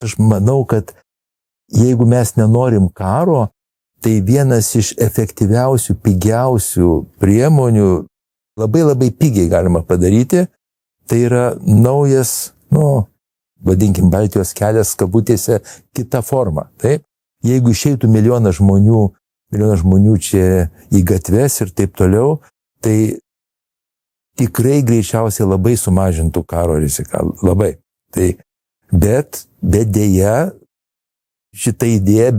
Aš manau, kad jeigu mes nenorim karo, tai vienas iš efektyviausių, pigiausių priemonių, labai pigiai galima padaryti, tai yra naujas, vadinkim, Baltijos kelias kabutėse kita forma. Taip? Jeigu išeitų milijonas žmonių čia į gatves ir taip toliau, tai tikrai greičiausiai labai sumažintų karo riziką. Labai. Tai, bet dėja, šitą idėją,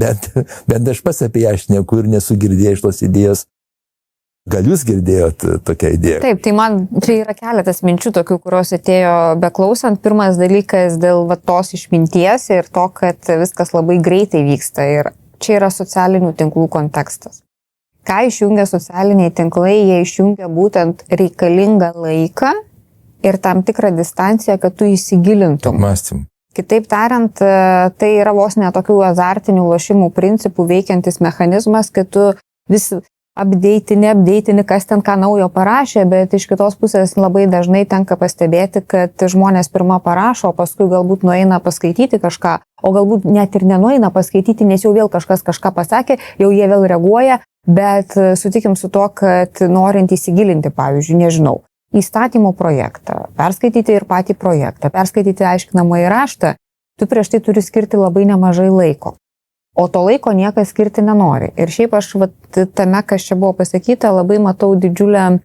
bent aš pats apie ją šneku ir nesu girdėjęs tos idėjos. Gal jūs girdėjot tokią idėją? Taip, tai man čia yra keletas minčių tokių, kurios atėjo beklausant. Pirmas dalykas dėl tos išminties ir to, kad viskas labai greitai vyksta. Ir čia yra socialinių tinklų kontekstas. Ką išjungia socialiniai tinklai? Jie išjungia būtent reikalingą laiką ir tam tikrą distanciją, kad tu įsigilintum. Mąstym. Kitaip tariant, tai yra vos ne tokių azartinių lošimų principų veikiantis mechanizmas, kad tu vis neapdeitini, kas ten ką naujo parašė, bet iš kitos pusės labai dažnai tenka pastebėti, kad žmonės pirmą parašo, o paskui galbūt nueina paskaityti kažką, o galbūt net ir nenueina paskaityti, nes jau vėl kažkas kažką pasakė, jau jie vėl reaguoja, bet sutikim su to, kad norint įsigilinti, pavyzdžiui, nežinau, įstatymo projektą, perskaityti ir patį projektą, perskaityti aiškinamąjį raštą, tu prieš tai turi skirti labai nemažai laiko. O to laiko niekas skirti nenori. Ir šiaip aš tame, kas čia buvo pasakyta, labai matau didžiulę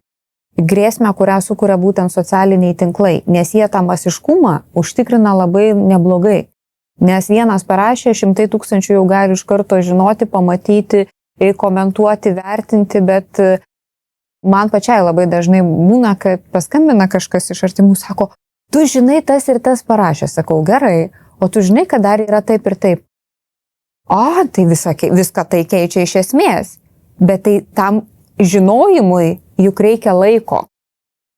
grėsmę, kurią sukuria būtent socialiniai tinklai, nes jie tą masiškumą užtikrina labai neblogai. Nes vienas parašė, 100 000 jau gali iš karto žinoti, pamatyti, komentuoti, vertinti, bet man pačiai labai dažnai būna, kad paskambina kažkas iš artimų, sako, tu žinai tas ir tas parašė, sakau, gerai, o tu žinai, kad dar yra taip ir taip. Tai viską tai keičia iš esmės, bet tai tam žinojimui juk reikia laiko.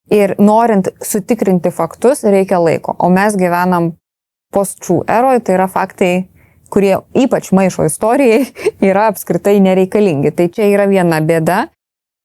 Ir norint sutikrinti faktus, reikia laiko. O mes gyvenam post-truth eroje, tai yra faktai, kurie ypač maišo istorijai, yra apskritai nereikalingi. Tai čia yra viena bėda.